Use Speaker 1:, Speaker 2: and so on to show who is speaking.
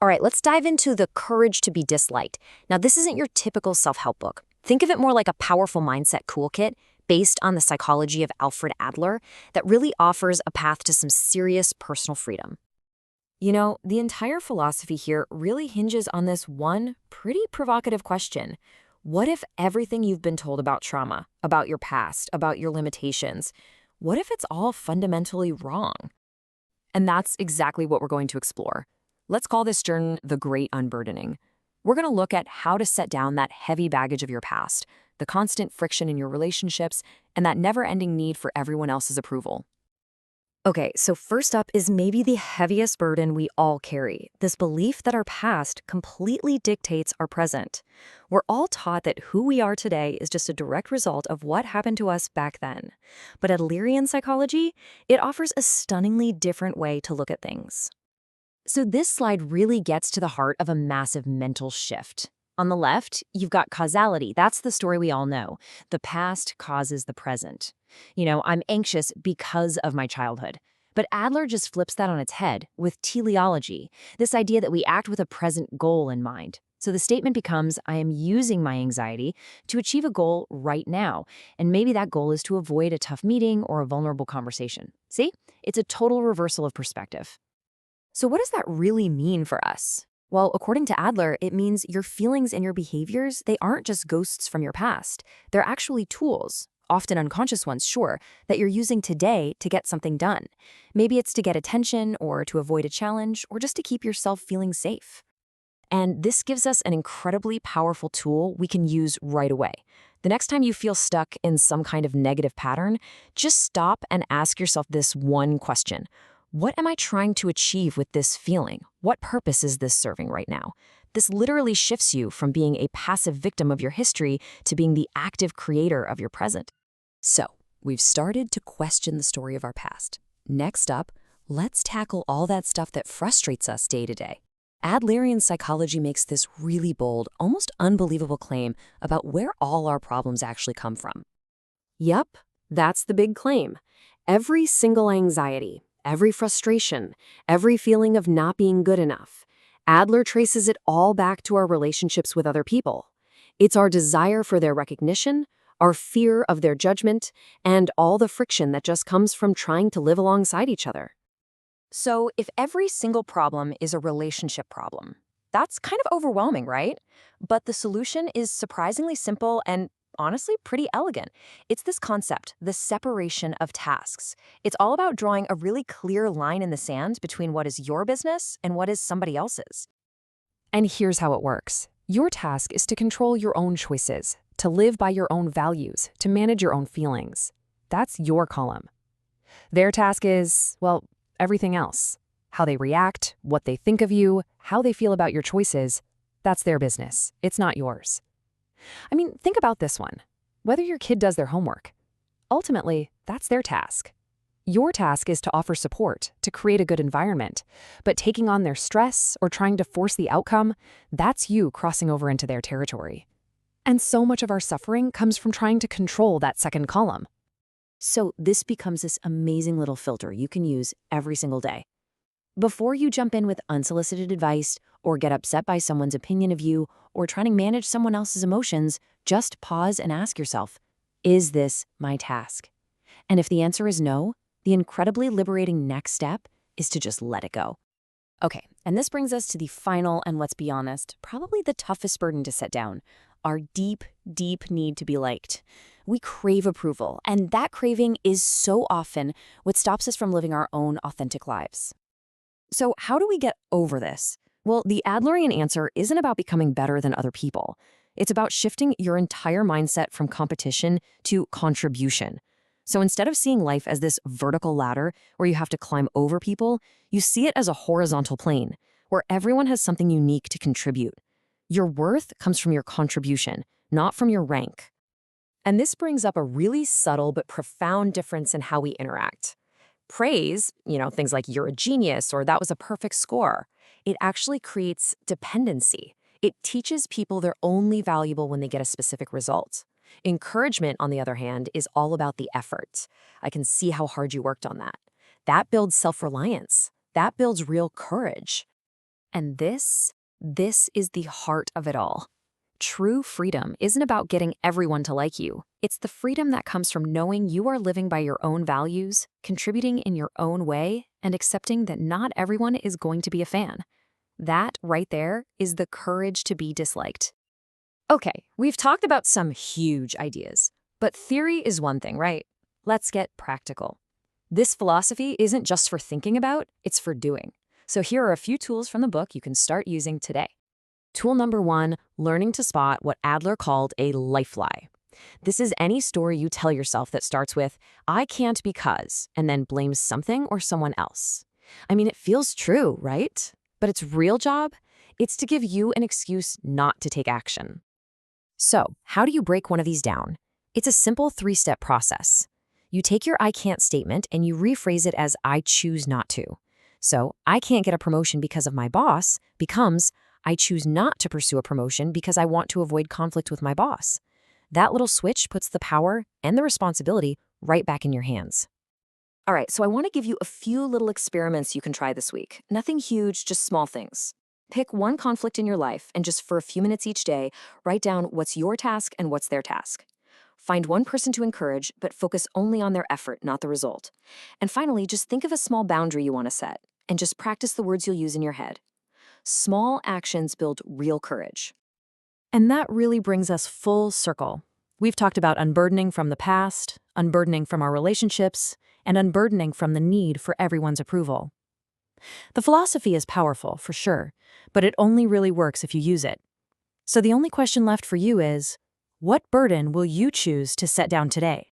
Speaker 1: All right, let's dive into The Courage to be Disliked. Now, this isn't your typical self help book. Think of it more like a powerful mindset toolkit based on the psychology of Alfred Adler that really offers a path to some serious personal freedom. The entire philosophy here really hinges on this one pretty provocative question. What if everything you've been told about trauma, about your past, about your limitations, what if it's all fundamentally wrong? And that's exactly what we're going to explore. Let's call this journey the Great Unburdening. We're going to look at how to set down that heavy baggage of your past, the constant friction in your relationships, and that never-ending need for everyone else's approval. Okay, so first up is maybe the heaviest burden we all carry, this belief that our past completely dictates our present. We're all taught that who we are today is just a direct result of what happened to us back then. But Adlerian psychology, it offers a stunningly different way to look at things. So this slide really gets to the heart of a massive mental shift. On the left, you've got causality. That's the story we all know. The past causes the present. I'm anxious because of my childhood. But Adler just flips that on its head with teleology, this idea that we act with a present goal in mind. So the statement becomes, I am using my anxiety to achieve a goal right now. And maybe that goal is to avoid a tough meeting or a vulnerable conversation. See? It's a total reversal of perspective. So what does that really mean for us? Well, according to Adler, it means your feelings and your behaviors, they aren't just ghosts from your past. They're actually tools, often unconscious ones, sure, that you're using today to get something done. Maybe it's to get attention or to avoid a challenge or just to keep yourself feeling safe. And this gives us an incredibly powerful tool we can use right away. The next time you feel stuck in some kind of negative pattern, just stop and ask yourself this one question. What am I trying to achieve with this feeling? What purpose is this serving right now? This literally shifts you from being a passive victim of your history to being the active creator of your present. So, we've started to question the story of our past. Next up, let's tackle all that stuff that frustrates us day to day. Adlerian psychology makes this really bold, almost unbelievable claim about where all our problems actually come from. Yup, that's the big claim. Every single anxiety, every frustration, every feeling of not being good enough. Adler traces it all back to our relationships with other people. It's our desire for their recognition, our fear of their judgment, and all the friction that just comes from trying to live alongside each other. So, if every single problem is a relationship problem, that's kind of overwhelming, right? But the solution is surprisingly simple and honestly pretty elegant. It's this concept, the separation of tasks. It's all about drawing a really clear line in the sand between what is your business and what is somebody else's. And here's how it works. Your task is to control your own choices, to live by your own values, to manage your own feelings. That's your column. Their task is, well, everything else. How they react, what they think of you, how they feel about your choices. That's their business. It's not yours. I mean, think about this one. Whether your kid does their homework, ultimately, that's their task. Your task is to offer support, to create a good environment. But taking on their stress or trying to force the outcome, that's you crossing over into their territory. And so much of our suffering comes from trying to control that second column. So this becomes this amazing little filter you can use every single day. Before you jump in with unsolicited advice or get upset by someone's opinion of you or trying to manage someone else's emotions, just pause and ask yourself, is this my task? And if the answer is no, the incredibly liberating next step is to just let it go. Okay, and this brings us to the final and, let's be honest, probably the toughest burden to set down, our deep, deep need to be liked. We crave approval, and that craving is so often what stops us from living our own authentic lives. So how do we get over this? Well, the Adlerian answer isn't about becoming better than other people. It's about shifting your entire mindset from competition to contribution. So instead of seeing life as this vertical ladder where you have to climb over people, you see it as a horizontal plane where everyone has something unique to contribute. Your worth comes from your contribution, not from your rank. And this brings up a really subtle but profound difference in how we interact. Praise, things like you're a genius or that was a perfect score, it actually creates dependency. It teaches people they're only valuable when they get a specific result. Encouragement, on the other hand, is all about the effort. I can see how hard you worked on that. That builds self-reliance. That builds real courage. And this is the heart of it all. True freedom isn't about getting everyone to like you. It's the freedom that comes from knowing you are living by your own values, contributing in your own way, and accepting that not everyone is going to be a fan. That right there is the courage to be disliked. Okay, we've talked about some huge ideas, but theory is one thing, right? Let's get practical. This philosophy isn't just for thinking about, it's for doing. So here are a few tools from the book you can start using today. Tool number 1, learning to spot what Adler called a life lie. This is any story you tell yourself that starts with, I can't because, and then blames something or someone else. I mean, it feels true, right? But its real job? It's to give you an excuse not to take action. So, how do you break one of these down? It's a simple 3-step process. You take your I can't statement and you rephrase it as I choose not to. So, I can't get a promotion because of my boss becomes I choose not to pursue a promotion because I want to avoid conflict with my boss. That little switch puts the power and the responsibility right back in your hands. All right, so I want to give you a few little experiments you can try this week. Nothing huge, just small things. Pick one conflict in your life and just for a few minutes each day, write down what's your task and what's their task. Find one person to encourage, but focus only on their effort, not the result. And finally, just think of a small boundary you want to set and just practice the words you'll use in your head. Small actions build real courage. And that really brings us full circle. We've talked about unburdening from the past, unburdening from our relationships, and unburdening from the need for everyone's approval. The philosophy is powerful, for sure, but it only really works if you use it. So the only question left for you is, what burden will you choose to set down today?